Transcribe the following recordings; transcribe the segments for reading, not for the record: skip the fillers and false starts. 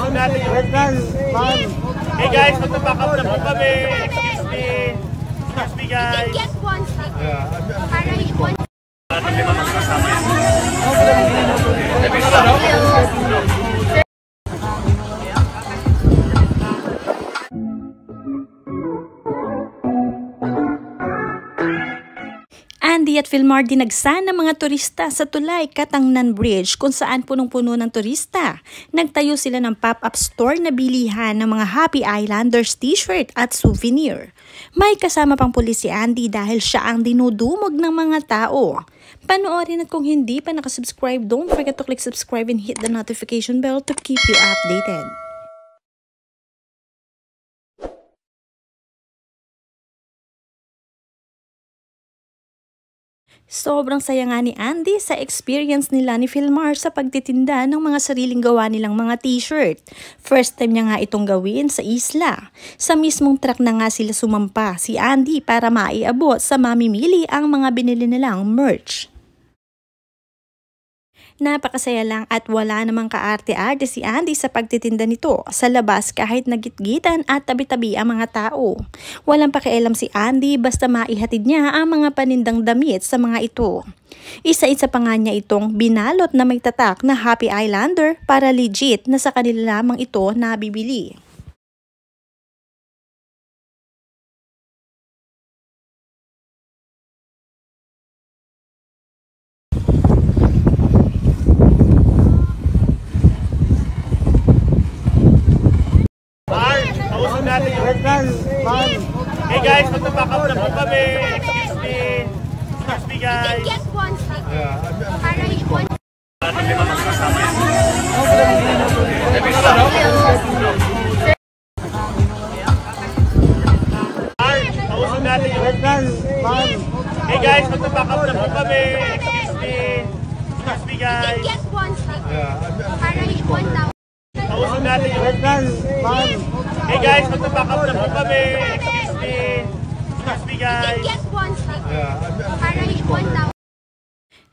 Tausog natin yung Hey guys, magpa-pack up na po kami. Excuse me. Excuse me guys. Get one stick. Para one. Andy at Philmar dinagsa ng mga turista sa Tulay, Katangnan Bridge kung saan punong-puno ng turista. Nagtayo sila ng pop-up store na bilihan ng mga Happy Islanders t-shirt at souvenir. May kasama pang pulis si Andy dahil siya ang dinudumog ng mga tao. Panoorin at kung hindi pa nakasubscribe, don't forget to click subscribe and hit the notification bell to keep you updated. Sobrang saya nga ni Andy sa experience nila ni Philmar sa pagtitinda ng mga sariling gawa nilang mga t-shirt. First time niya nga itong gawin sa isla. Sa mismong truck na nga sila sumampa si Andy para maiabot sa mamimili ang mga binili nilang merch. Napakasaya lang at wala namang kaarte-arte si Andy sa pagtitinda nito sa labas kahit nagitgitan at tabi-tabi ang mga tao. Walang pakialam si Andy basta maihatid niya ang mga panindang damit sa mga ito. Isa-isa pa nga niya itong binalot na may tatak na Happy Islander para legit na sa kanila lamang ito nabibili. Hey guys, magpa-pack up na po kami. Excuse me. Excuse me guys. Get one stick. Para one. Tausog natin yung Hey guys, magpa-pack up na po kami. Excuse me. Excuse me guys. Get one stick. Para one now. Tausog natin yung Hey guys, magpa-pack up na po kami. Excuse me. Excuse me guys. Get one stick. Para one now.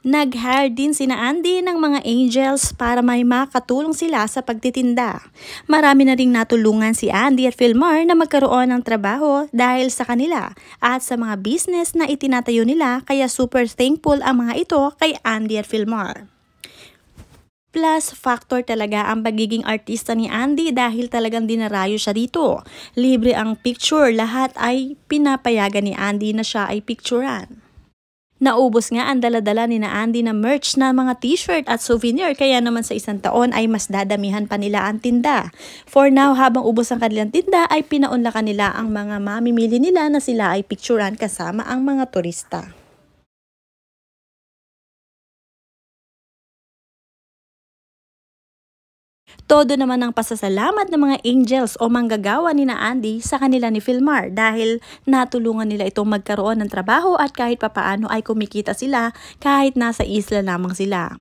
Nag-hire din sina Andy ng mga angels para may makatulong sila sa pagtitinda. Marami na ring natulungan si Andy at Philmar na magkaroon ng trabaho dahil sa kanila at sa mga business na itinatayo nila, kaya super thankful ang mga ito kay Andy at Philmar. Plus factor talaga ang pagiging artista ni Andy dahil talagang dinarayo siya dito. Libre ang picture, lahat ay pinapayagan ni Andy na siya ay picturean. Naubos nga ang dala-dala ni na Andy na merch na mga t-shirt at souvenir, kaya naman sa isang taon ay mas dadamihan pa nila ang tinda. For now, habang ubos ang kanilang tinda ay pinaunlakan nila ang mga mamimili nila na sila ay picturean kasama ang mga turista. Todo naman ang pasasalamat ng mga angels o manggagawa ni na Andy sa kanila ni Philmar dahil natulungan nila itong magkaroon ng trabaho at kahit papaano ay kumikita sila kahit nasa isla lamang sila.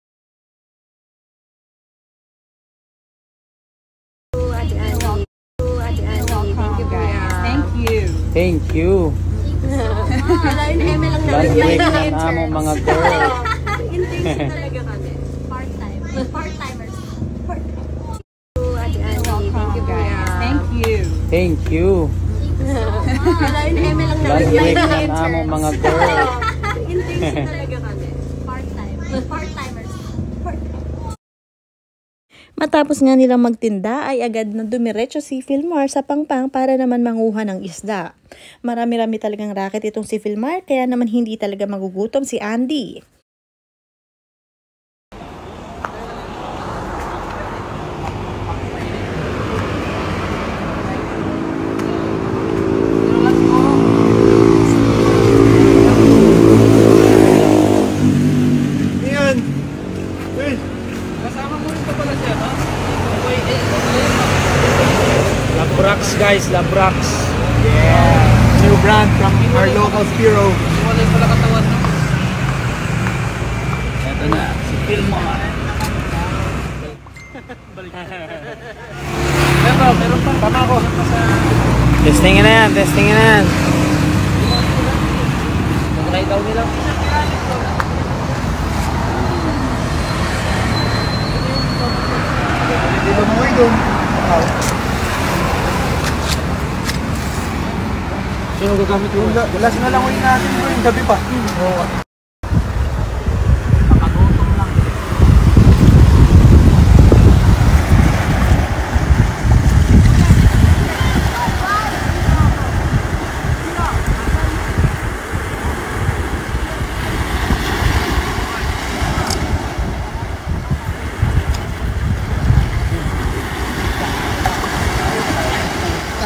Thank you. Thank you. Last week na among mga girl. Part-timers. Thank you. Thank you. Last week na among mga girl. Part-timers. Matapos nga nilang magtinda ay agad na dumiretso si Philmar sa Pangpang para naman manguha ng isda. Marami-rami talagang racket itong si Philmar kaya naman hindi talaga magugutom si Andy. Labrax guys, Labrax. Yeah. New brand from our local Spiro. Ito na, si Philmar. Meron pa. Tama ako. Testingin na yan, testingin na yan. Try daw nila. Dito mo doon. Sino gagamit yun? Last na lang ulit natin bro, yung gabi pa.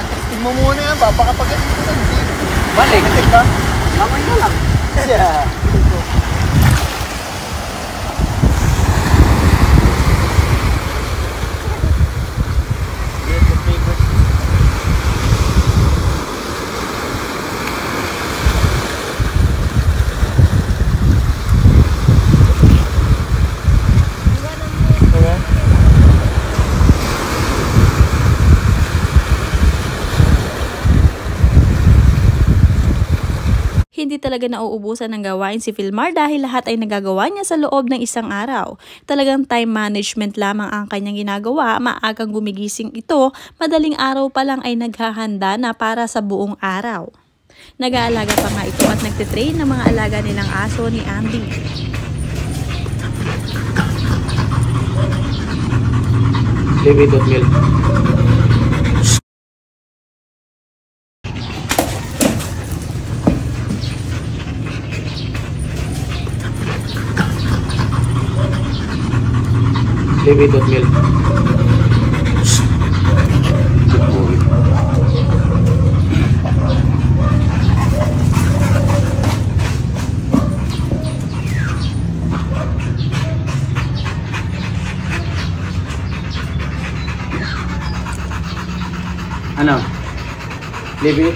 Testing mo muna yan, papakapagin mo na. Balik. Testing ka? Mamay na lang. Yeah. Hindi talaga nauubusan ng gawain si Filmar dahil lahat ay nagagawa niya sa loob ng isang araw. Talagang time management lamang ang kanyang ginagawa, maagang gumigising ito, madaling araw pa lang ay naghahanda na para sa buong araw. Nag-aalaga pa nga ito at nagtitrain ng mga alaga nilang aso ni Andy. Baby dot milk. Baby dot milk. Ano? Baby?